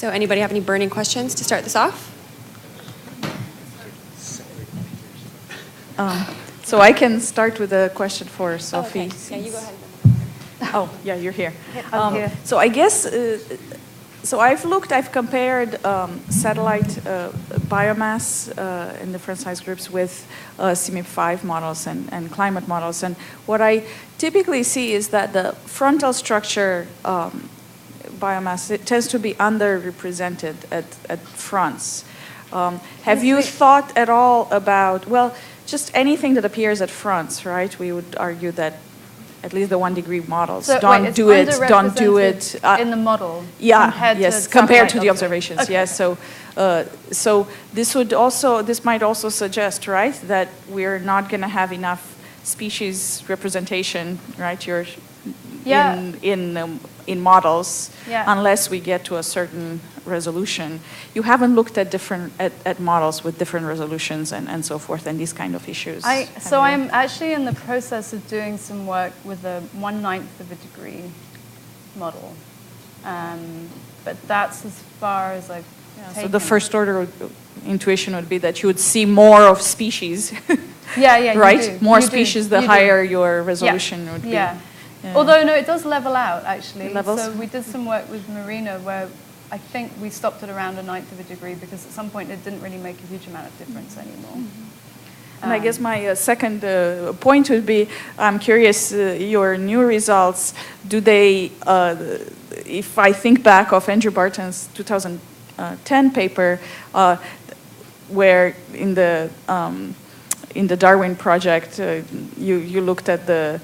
So anybody have any burning questions to start this off? So I can start with a question for Sophie. Okay. Yeah, you go ahead. Oh, yeah, you're here. I'm here. So I guess, so I've compared satellite biomass in different size groups with CMIP5 models and climate models. And what I typically see is that the frontal structure biomass, it tends to be underrepresented at fronts. Have you thought at all about, well, just anything that appears at fronts, right? We would argue that at least the 1 degree models don't do it in the model. Compared to the observations. Okay. Yes, so this might also suggest, right, that we're not going to have enough species representation, right? In models unless we get to a certain resolution. You haven't looked at at models with different resolutions and so forth and these kind of issues. I'm actually in the process of doing some work with a 1/9 of a degree model, but that's as far as I've taken. So the first order intuition would be that you would see more of species. Right? More species, the higher your resolution would be. Yeah. Although, no, it does level out, actually. So we did some work with Marina where I think we stopped at around 1/9 of a degree because at some point it didn't really make a huge amount of difference anymore. And I guess my second point would be, I'm curious, your new results, do they, if I think back of Andrew Barton's 2010 paper, where in the Darwin project, you looked at the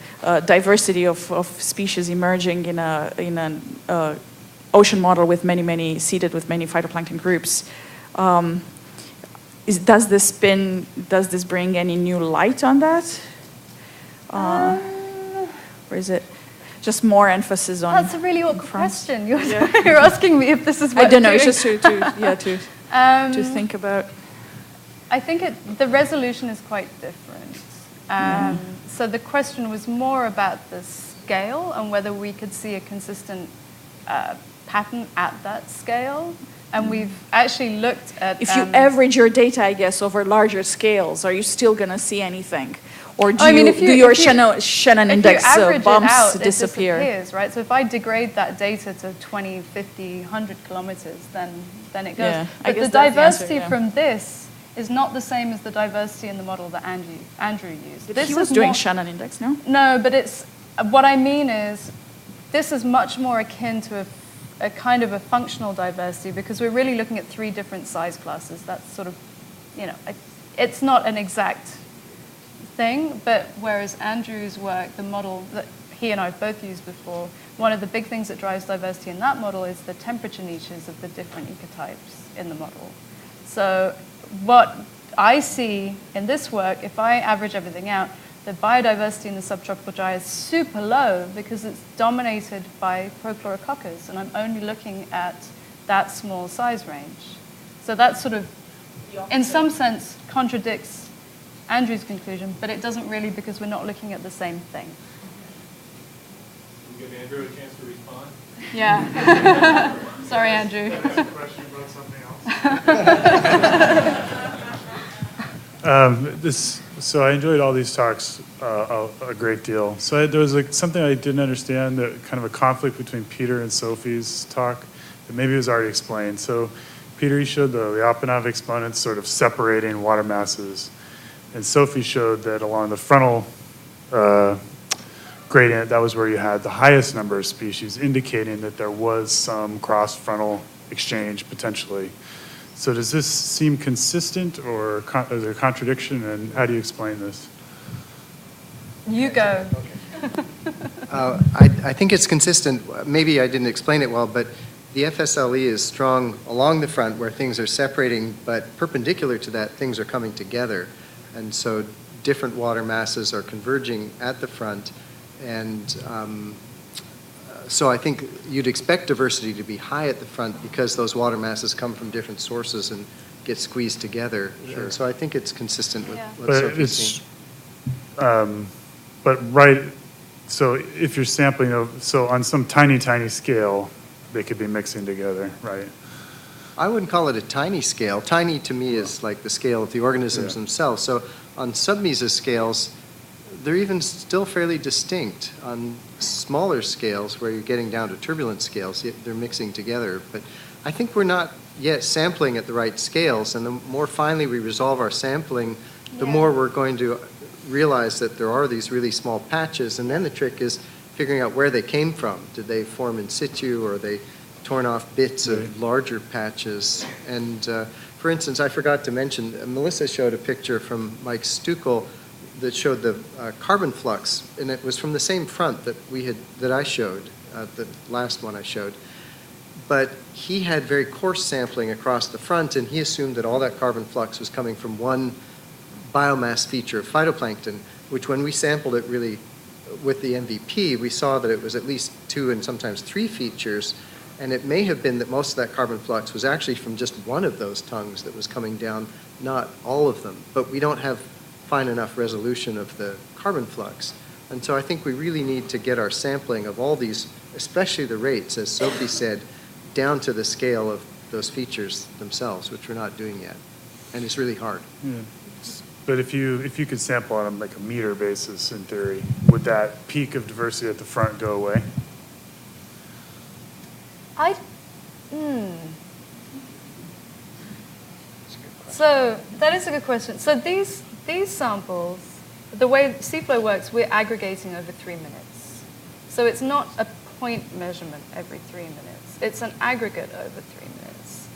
diversity of species emerging in an ocean model with seeded with many phytoplankton groups. Does this bring any new light on that? Or is it just more emphasis on? That's a really awkward question. You're asking me if this is what I don't know. It's just to think about. I think the resolution is quite different. So the question was more about the scale and whether we could see a consistent pattern at that scale. And we've actually looked at... If you average your data, I guess, over larger scales, are you still going to see anything? Or do your Shannon index bumps disappear? It disappears, right? So if I degrade that data to 20, 50, 100 kilometers, then it goes. But the diversity from this is not the same as the diversity in the model that Andrew used. He was doing Shannon index, no? No, but what I mean is this is much more akin to a kind of a functional diversity because we're really looking at 3 different size classes. That's sort of, it's not an exact thing, but whereas Andrew's work, the model that he and I both used before, one of the big things that drives diversity in that model is the temperature niches of the different ecotypes in the model. So what I see in this work, if I average everything out, the biodiversity in the subtropical dry is super low because it's dominated by Prochlorococcus, and I'm only looking at that small size range. So that sort of, in some sense, contradicts Andrew's conclusion, but it doesn't really because we're not looking at the same thing. We'll give Andrew a chance to respond. Yeah. Sorry, Andrew. Can I ask a question about something else? So I enjoyed all these talks a great deal. So there was something I didn't understand, kind of a conflict between Peter and Sophie's talk that maybe was already explained. So Peter, you showed the Lyapunov exponents sort of separating water masses. And Sophie showed that along the frontal gradient, that was where you had the highest number of species, indicating that there was some cross-frontal exchange potentially. So does this seem consistent, or is there a contradiction, and how do you explain this? You go. I think it's consistent. Maybe I didn't explain it well, but the FSLE is strong along the front where things are separating, but perpendicular to that, things are coming together. And so different water masses are converging at the front. And so I think you'd expect diversity to be high at the front because those water masses come from different sources and get squeezed together. Sure. So I think it's consistent with what Sophie's saying. So if you're sampling, so on some tiny, tiny scale, they could be mixing together, right? I wouldn't call it a tiny scale. Tiny to me is like the scale of the organisms themselves. So on submesoscales, they're even still fairly distinct. On smaller scales, where you're getting down to turbulent scales, they're mixing together. But I think we're not yet sampling at the right scales, and the more finely we resolve our sampling, the more we're going to realize that there are these really small patches, and then the trick is figuring out where they came from. Did they form in situ, or are they torn off bits of larger patches? And for instance, I forgot to mention, Melissa showed a picture from Mike Stuckel that showed the carbon flux, and it was from the same front that I showed, the last one I showed. But he had very coarse sampling across the front, and he assumed that all that carbon flux was coming from one biomass feature of phytoplankton, which when we sampled it really with the MVP, we saw that it was at least 2 and sometimes 3 features, and it may have been that most of that carbon flux was actually from just one of those tongues that was coming down, not all of them. But we don't have fine enough resolution of the carbon flux. And so I think we really need to get our sampling of all these, especially the rates, as Sophie said, down to the scale of those features themselves, which we're not doing yet. And it's really hard. Yeah. But if you could sample on like a meter basis, in theory, would that peak of diversity at the front go away? So that is a good question. So these samples, the way seaflow works, we're aggregating over 3 minutes. So it's not a point measurement every 3 minutes. It's an aggregate over 3 minutes.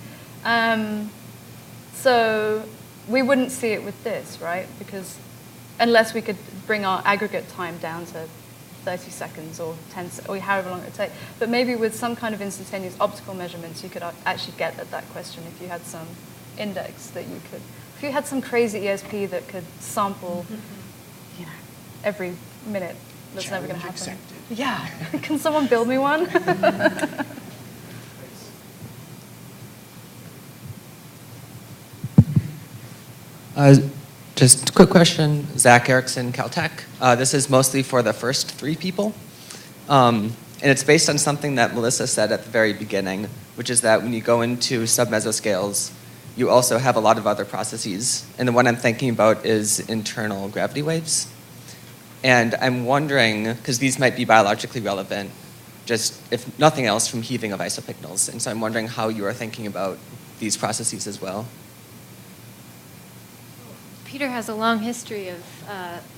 So we wouldn't see it with this, right? Because unless we could bring our aggregate time down to 30 seconds or 10, or however long it would take. But maybe with some kind of instantaneous optical measurements, you could actually get at that question if you had some index that you could, if you had some crazy ESP that could sample, every minute. That's never going to happen. Accepted. Yeah. Can someone build me one? Just a quick question. Zach Erickson, Caltech. This is mostly for the first 3 people. And it's based on something that Melissa said at the very beginning, which is that when you go into submesoscales, you also have a lot of other processes. And the one I'm thinking about is internal gravity waves. And I'm wondering, because these might be biologically relevant, just if nothing else from heaving of isopycnals. And so I'm wondering how you are thinking about these processes as well. Peter has a long history of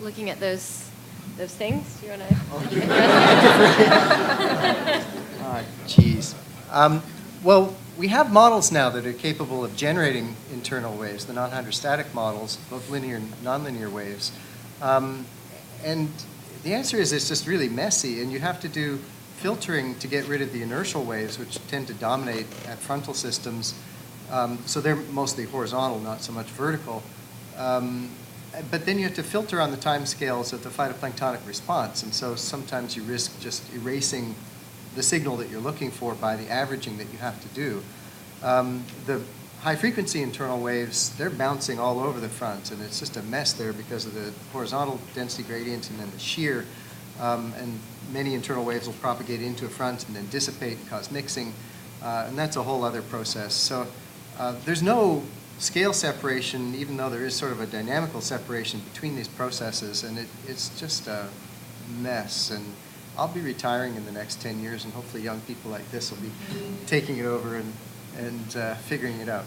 looking at those things. Do you want to? Geez. Well, we have models now that are capable of generating internal waves, the non-hydrostatic models, both linear and nonlinear waves. And the answer is it's just really messy, and you have to do filtering to get rid of the inertial waves, which tend to dominate at frontal systems. So they're mostly horizontal, not so much vertical. But then you have to filter on the time scales of the phytoplanktonic response, and so sometimes you risk just erasing the signal that you're looking for by the averaging that you have to do. The high-frequency internal waves, they're bouncing all over the front, and it's just a mess there because of the horizontal density gradient and then the shear, and many internal waves will propagate into a front and then dissipate and cause mixing, and that's a whole other process. So there's no scale separation, even though there is sort of a dynamical separation between these processes, and it's just a mess. And I'll be retiring in the next 10 years, and hopefully young people like this will be taking it over and figuring it out.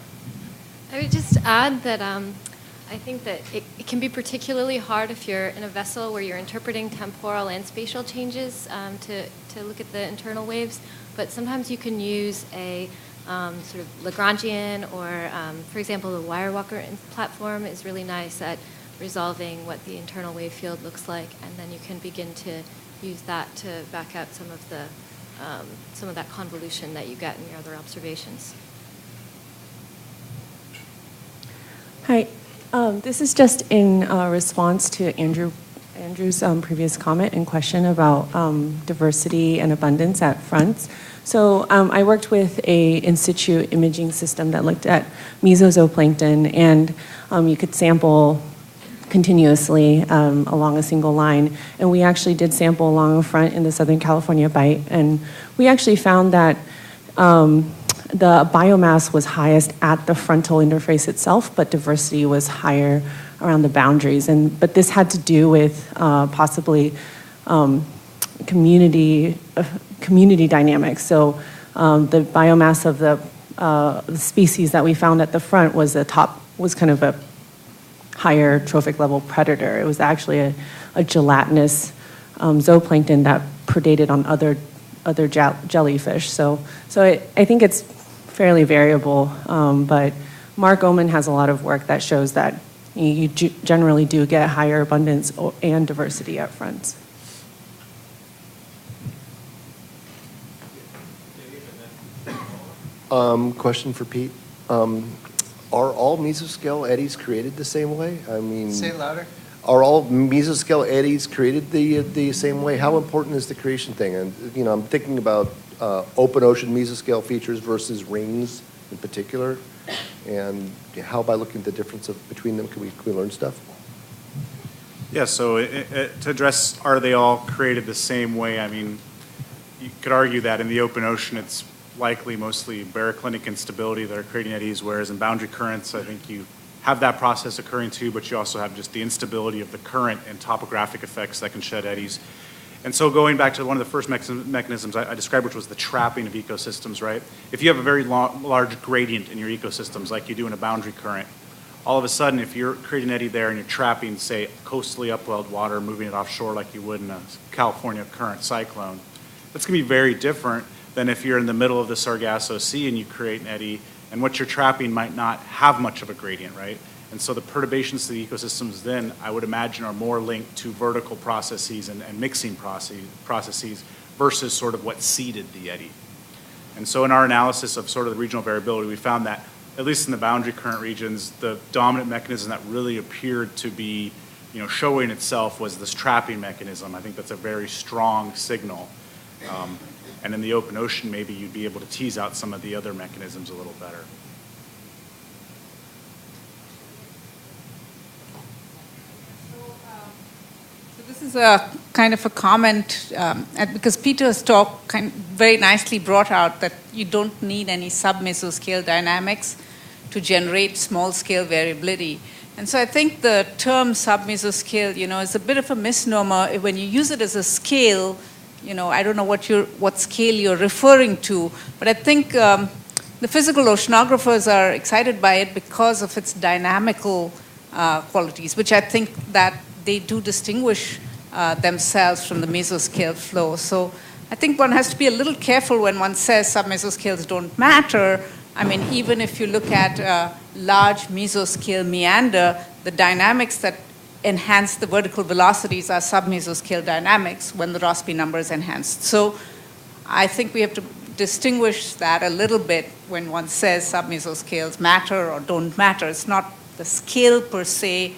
I would just add that I think that it can be particularly hard if you're in a vessel where you're interpreting temporal and spatial changes to look at the internal waves. But sometimes you can use a sort of Lagrangian, or for example, the Wirewalker platform is really nice at resolving what the internal wave field looks like, and then you can begin to use that to back out some of that convolution that you get in your other observations. Hi, this is just in response to Andrew's previous comment and question about diversity and abundance at fronts. So I worked with a in situ imaging system that looked at mesozooplankton, and you could sample continuously along a single line. And we actually did sample along a front in the Southern California bight, and we actually found that the biomass was highest at the frontal interface itself, but diversity was higher around the boundaries. But this had to do with possibly community dynamics. So the biomass of the species that we found at the front was kind of a higher trophic level predator. It was actually a gelatinous zooplankton that predated on other jellyfish. So I think it's fairly variable, but Mark Oman has a lot of work that shows that you generally do get higher abundance and diversity at fronts. Question for Pete. Are all mesoscale eddies created the same way? I mean, Say it louder. are all mesoscale eddies created the same way? How important is the creation thing? And I'm thinking about open ocean mesoscale features versus rings in particular, and how by looking at the difference between them can we learn stuff? Yeah. So to address, are they all created the same way? I mean, you could argue that in the open ocean, it's likely mostly baroclinic instability that are creating eddies, whereas in boundary currents, I think you have that process occurring too, but you also have just the instability of the current and topographic effects that can shed eddies. And so going back to one of the first mechanisms I described, which was the trapping of ecosystems, right? If you have a very large gradient in your ecosystems, like you do in a boundary current, all of a sudden, if you're creating an eddy there and you're trapping, say, coastally upwelled water, moving it offshore like you would in a California current cyclone, that's going to be very different than if you're in the middle of the Sargasso Sea and you create an eddy, and what you're trapping might not have much of a gradient, right? And so the perturbations to the ecosystems then, I would imagine, are more linked to vertical processes and mixing processes versus sort of what seeded the eddy. And so in our analysis of sort of the regional variability, we found that, at least in the boundary current regions, the dominant mechanism that really appeared to be showing itself was this trapping mechanism. I think that's a very strong signal. And in the open ocean, maybe you'd be able to tease out some of the other mechanisms a little better. So this is a kind of a comment, because Peter's talk very nicely brought out that you don't need any sub-mesoscale dynamics to generate small-scale variability. And so I think the term sub-mesoscale, is a bit of a misnomer. When you use it as a scale, I don't know what scale you're referring to, but I think the physical oceanographers are excited by it because of its dynamical qualities, which I think that they do distinguish themselves from the mesoscale flow. So I think one has to be a little careful when one says submesoscales don't matter. I mean, even if you look at large mesoscale meander, the dynamics that enhance the vertical velocities are submesoscale dynamics when the Rossby number is enhanced. So I think we have to distinguish that a little bit when one says submesoscales matter or don't matter. It's not the scale per se.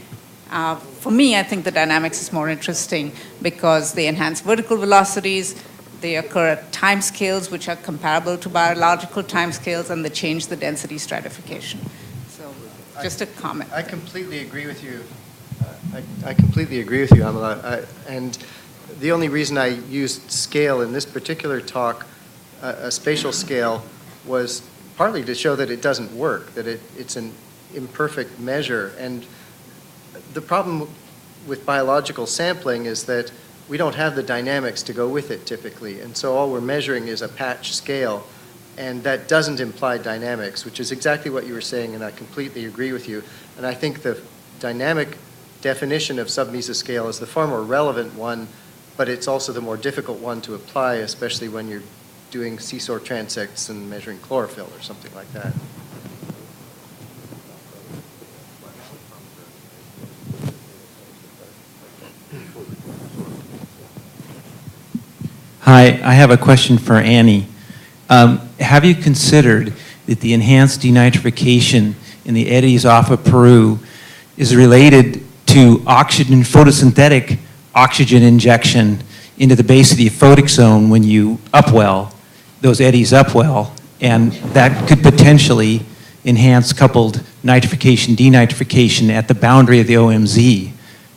For me, I think the dynamics is more interesting because they enhance vertical velocities, they occur at time scales which are comparable to biological time scales, and they change the density stratification. So just a comment. I completely agree with you. I completely agree with you, Amala. And the only reason I used scale in this particular talk, a spatial scale, was partly to show that it doesn't work, that it's an imperfect measure. And the problem with biological sampling is that we don't have the dynamics to go with it typically. And so all we're measuring is a patch scale. And that doesn't imply dynamics, which is exactly what you were saying, and I completely agree with you. And I think the dynamic definition of submesoscale is the far more relevant one, but it's also the more difficult one to apply, especially when you're doing seesaw transects and measuring chlorophyll or something like that. Hi, I have a question for Annie. Have you considered that the enhanced denitrification in the eddies off of Peru is related to oxygen, photosynthetic oxygen injection into the base of the aphotic zone when you upwell, those eddies upwell, and that could potentially enhance coupled nitrification, denitrification at the boundary of the OMZ?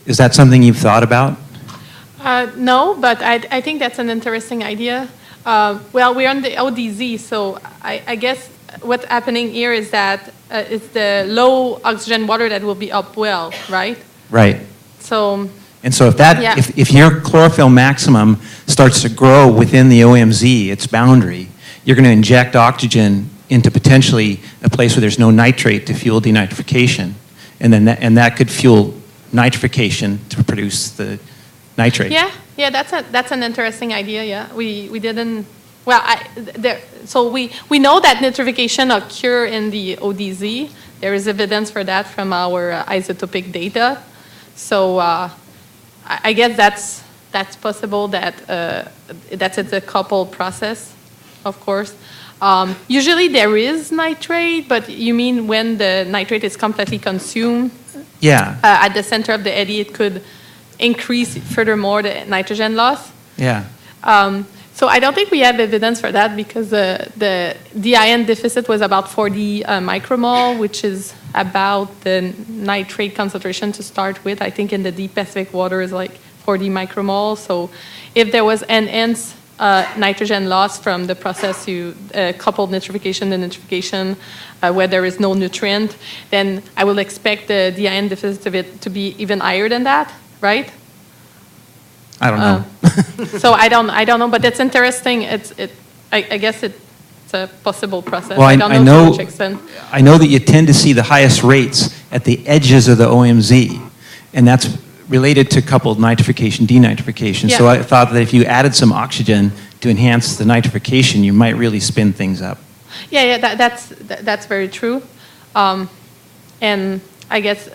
Is that something you've thought about? No, but I think that's an interesting idea. Well, we're on the ODZ, so I guess what's happening here is that it's the low oxygen water that will be upwell, right? Right. So, And so if that, Yeah. if your chlorophyll maximum starts to grow within the OMZ, its boundary, you're going to inject oxygen into potentially a place where there's no nitrate to fuel denitrification. And then that could fuel nitrification to produce the nitrate. yeah, that's an interesting idea. Yeah, we didn't. Well, so we know that nitrification occur in the ODZ. There is evidence for that from our isotopic data. So I guess that's possible. That's a coupled process, of course. Usually there is nitrate, but you mean when the nitrate is completely consumed? Yeah. At the center of the eddy, it could increase furthermore the nitrogen loss. Yeah. So I don't think we have evidence for that because the DIN deficit was about 40 micromole, which is about the nitrate concentration to start with. I think in the deep Pacific water is like 40 micromole. So if there was enhanced nitrogen loss from the process you coupled nitrification and nitrification where there is no nutrient, then I will expect the DIN deficit of it to be even higher than that, right? I don't know. So I don't know, but it's interesting. I guess it's a possible process. Well, I don't know to which extent. I know that you tend to see the highest rates at the edges of the OMZ, and that's related to coupled nitrification, denitrification. So Yeah. I thought that if you added some oxygen to enhance the nitrification, you might really spin things up. Yeah, that's very true. And I guess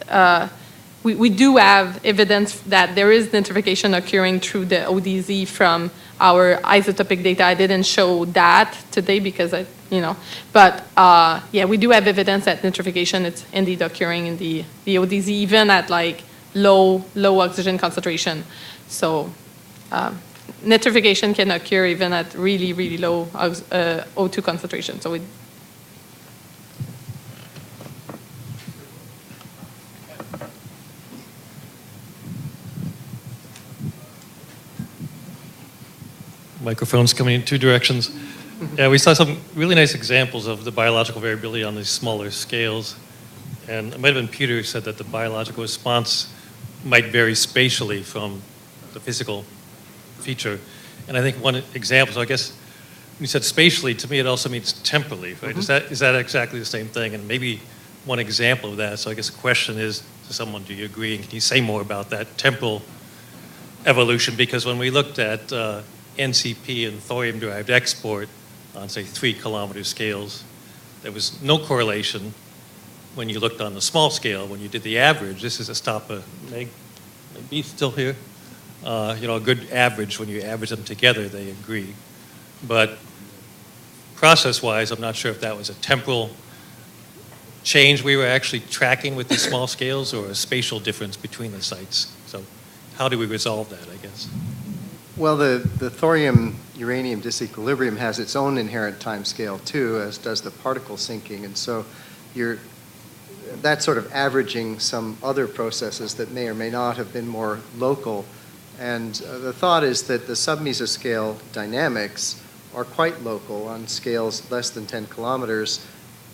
we do have evidence that there is nitrification occurring through the ODZ from our isotopic data. I didn't show that today because but yeah, we do have evidence that nitrification is indeed occurring in the ODZ, even at like low oxygen concentration. So nitrification can occur even at really, really low O2 concentration. So Microphones coming in two directions. Yeah, we saw some really nice examples of the biological variability on these smaller scales. And it might have been Peter who said that the biological response might vary spatially from the physical feature. And I think one example, so I guess when you said spatially, to me it also means temporally, right? Mm-hmm. Is that exactly the same thing? And maybe one example of that, so I guess the question is to someone, do you agree? And can you say more about that temporal evolution? Because when we looked at NCP and thorium-derived export on, say, 3 kilometer scales, there was no correlation when you looked on the small scale. When you did the average, this is a stop of maybe still here. A good average, when you average them together, they agree. But process-wise, I'm not sure if that was a temporal change we were actually tracking with these small scales or a spatial difference between the sites. So how do we resolve that, I guess? Well, the thorium-uranium disequilibrium has its own inherent time scale too, as does the particle sinking. And so that's sort of averaging some other processes that may or may not have been more local. And the thought is that the submesoscale dynamics are quite local on scales less than 10 kilometers.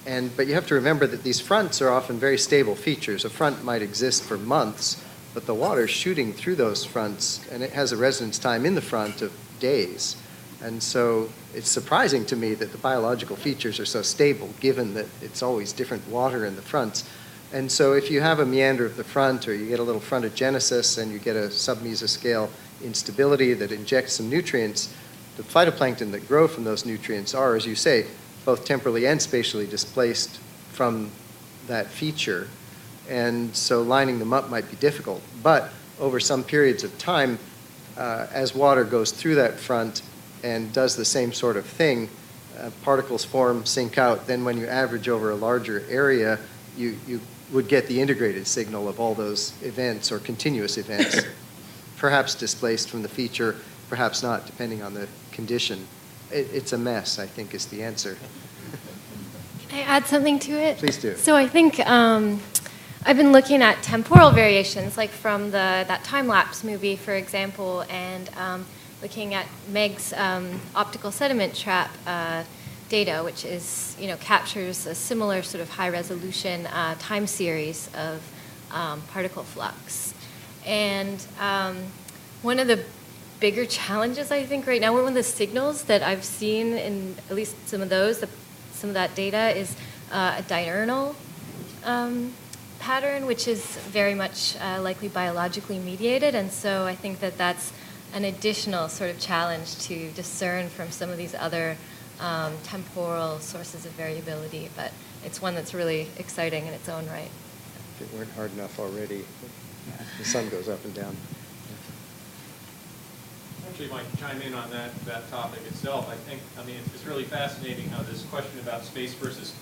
But you have to remember that these fronts are often very stable features. A front might exist for months, but the water's shooting through those fronts, and it has a residence time in the front of days. And so it's surprising to me that the biological features are so stable, given that it's always different water in the fronts. And so if you have a meander of the front, or you get a little frontogenesis, and you get a submesoscale instability that injects some nutrients, the phytoplankton that grow from those nutrients are, as you say, both temporally and spatially displaced from that feature. And so lining them up might be difficult. But over some periods of time, as water goes through that front and does the same sort of thing, particles form, sink out. Then when you average over a larger area, you would get the integrated signal of all those events or continuous events, perhaps displaced from the feature, perhaps not, depending on the condition. It's a mess, I think, is the answer. Can I add something to it? Please do. So I think I've been looking at temporal variations, like from that time-lapse movie, for example, and looking at Meg's optical sediment trap data, which is, captures a similar sort of high resolution time series of particle flux. And one of the bigger challenges, I think, right now, one of the signals that I've seen in at least some of that data is a diurnal pattern, which is very much likely biologically mediated. And so I think that that's an additional sort of challenge to discern from some of these other temporal sources of variability. But it's one that's really exciting in its own right. If it weren't hard enough already, the sun goes up and down. Actually, might chime in on that topic itself. I mean, it's really fascinating how this question about space versus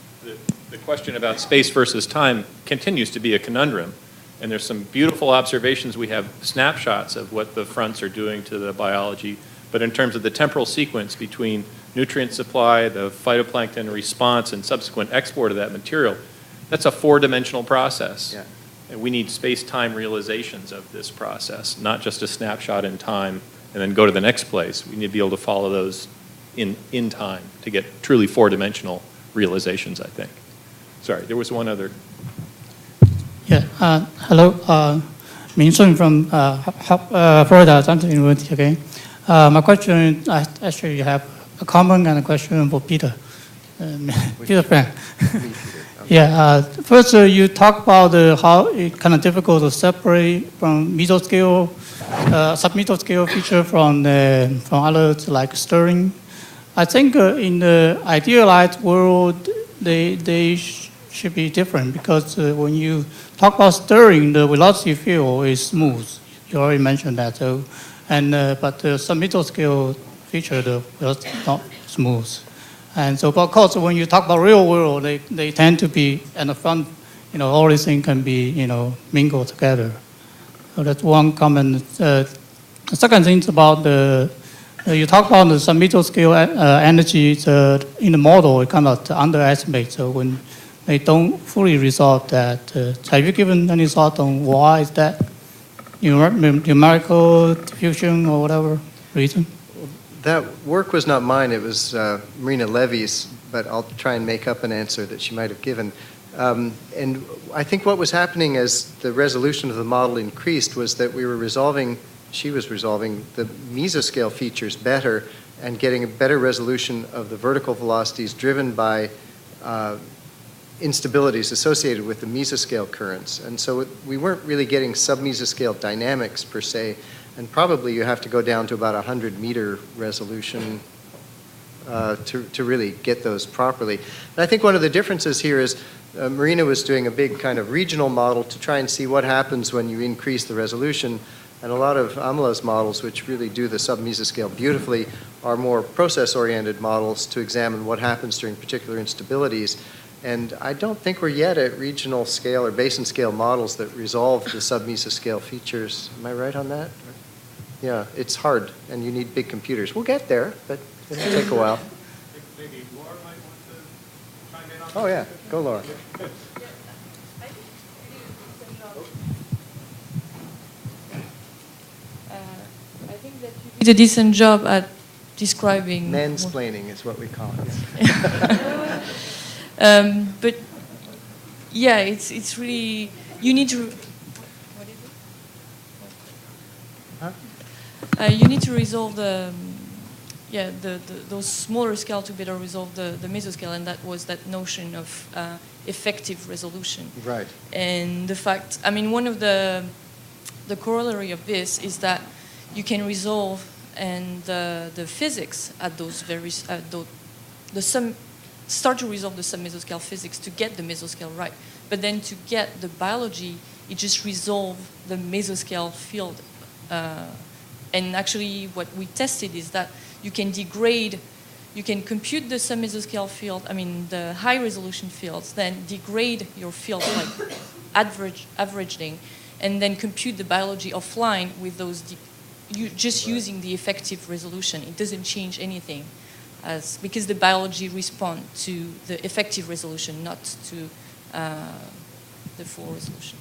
the question about space versus time continues to be a conundrum. And there's some beautiful observations. We have snapshots of what the fronts are doing to the biology. But in terms of the temporal sequence between nutrient supply, the phytoplankton response, and subsequent export of that material, that's a four-dimensional process. Yeah. And we need space-time realizations of this process, not just a snapshot in time and then go to the next place. We need to be able to follow those in time to get truly four-dimensional realizations, I think. Sorry, there was one other. Yeah, hello. Min Sun from Florida Science University again. My question, I actually have a comment and a question for Peter. Peter Frank. Yeah, first you talk about how it's kind of difficult to separate from mesoscale, submesoscale feature from others like stirring. I think in the idealized world, they should be different because when you talk about stirring, the velocity field is smooth. You already mentioned that. So, but the submesoscale feature, the velocity is not smooth. And so, of course, when you talk about real world, they tend to be at the front. All these things can be mingled together. So that's one comment. The second thing is about you talk about the submesoscale energy in the model. It kind of underestimate. So when they don't fully resolve that, have you given any thought on why is that? Numerical diffusion or whatever reason? That work was not mine, it was Marina Levy's, but I'll try and make up an answer that she might have given. And I think what was happening as the resolution of the model increased was that she was resolving the mesoscale features better and getting a better resolution of the vertical velocities driven by instabilities associated with the mesoscale currents. And so we weren't really getting submesoscale dynamics per se. And probably you have to go down to about 100-meter resolution to really get those properly. And I think one of the differences here is Marina was doing a big kind of regional model to try and see what happens when you increase the resolution. And a lot of Amala's models, which really do the submesoscale beautifully, are more process-oriented models to examine what happens during particular instabilities. And I don't think we're yet at regional scale or basin scale models that resolve the submesoscale features. Am I right on that? Yeah, it's hard, and you need big computers. We'll get there, but it'll take a while. Maybe Laura might want to chime in on Oh, yeah. Go, Laura. I think that you did a decent job at describing. Mansplaining is what we call it. But yeah, it's really, you need to. What is it? Huh? You need to resolve those smaller scale to better resolve the mesoscale, and that was that notion of effective resolution. Right. And the fact, I mean, one of the corollary of this is that you can resolve and the physics at those start to resolve the submesoscale physics to get the mesoscale right. But then to get the biology, you just resolve the mesoscale field. And actually what we tested is that you can compute the submesoscale field, I mean the high resolution fields, then degrade your field like averaging, and then compute the biology offline with those, using the effective resolution. It doesn't change anything. Because the biology responds to the effective resolution, not to the full resolution.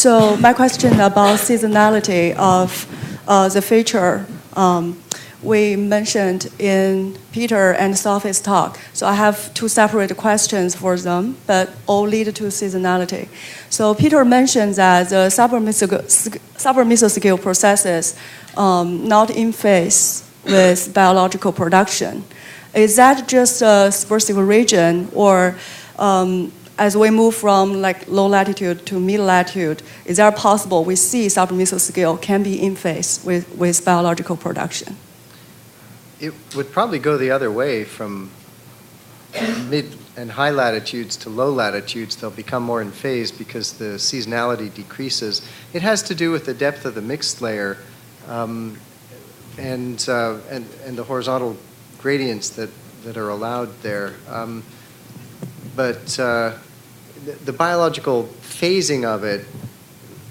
So my question about seasonality of the feature we mentioned in Peter and Sophie's talk. So I have two separate questions for them, but all lead to seasonality. So Peter mentioned that the submesoscale processes not in phase with biological production. Is that just a specific region, or as we move from like low latitude to mid latitude, is that possible we see submesoscale can be in phase with biological production? It would probably go the other way from mid and high latitudes to low latitudes. They'll become more in phase because the seasonality decreases. It has to do with the depth of the mixed layer and the horizontal gradients that are allowed there. But the biological phasing of it,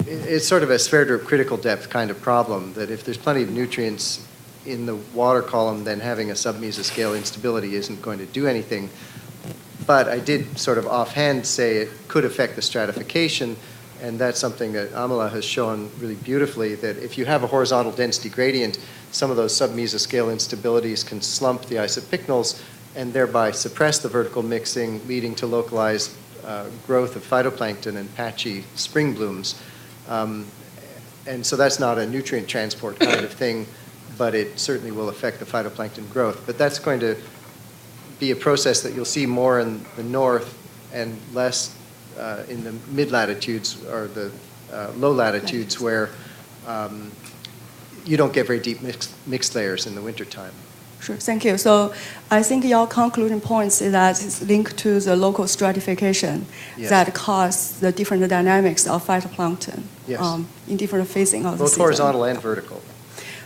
it's sort of a Sverdrup critical depth kind of problem, that if there's plenty of nutrients in the water column, then having a submesoscale instability isn't going to do anything. But I did sort of offhand say it could affect the stratification, and that's something that Amala has shown really beautifully, that if you have a horizontal density gradient, some of those submesoscale instabilities can slump the isopycnals and thereby suppress the vertical mixing, leading to localized growth of phytoplankton and patchy spring blooms. And so that's not a nutrient transport kind of thing, but it certainly will affect the phytoplankton growth. But that's going to be a process that you'll see more in the north and less in the mid-latitudes or the low latitudes where you don't get very deep mixed layers in the wintertime. Sure, thank you. So I think your concluding points is that it's linked to the local stratification that cause the different dynamics of phytoplankton in different phasing of the both season. horizontal and vertical.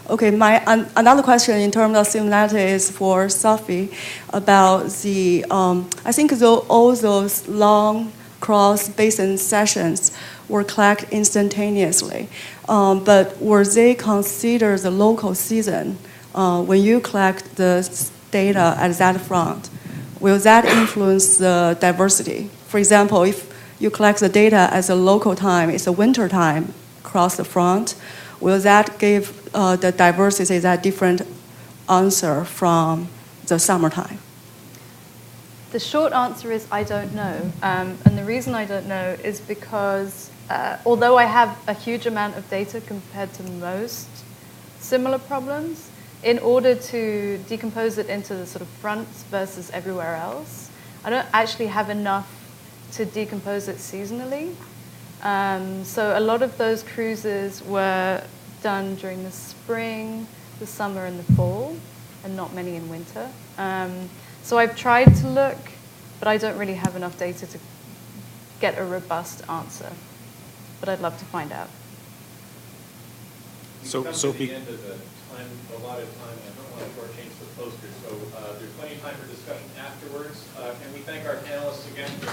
Okay, another question in terms of seasonality is for Sophie about the, I think all those long cross basin sessions were collected instantaneously, but were they considered the local season when you collect the data at that front? Will that influence the diversity? For example, if you collect the data as a local time, it's a winter time across the front, will that give the diversity that different answer from the summertime? The short answer is I don't know. And the reason I don't know is because although I have a huge amount of data compared to most similar problems, in order to decompose it into the sort of fronts versus everywhere else, I don't actually have enough to decompose it seasonally. So a lot of those cruises were done during the spring, the summer, and the fall, and not many in winter. So I've tried to look, but I don't really have enough data to get a robust answer. But I'd love to find out. So, Sophie, at the end of the time, allotted time, I don't want to shortchange the poster, so there's plenty of time for discussion afterwards. Can we thank our panelists again for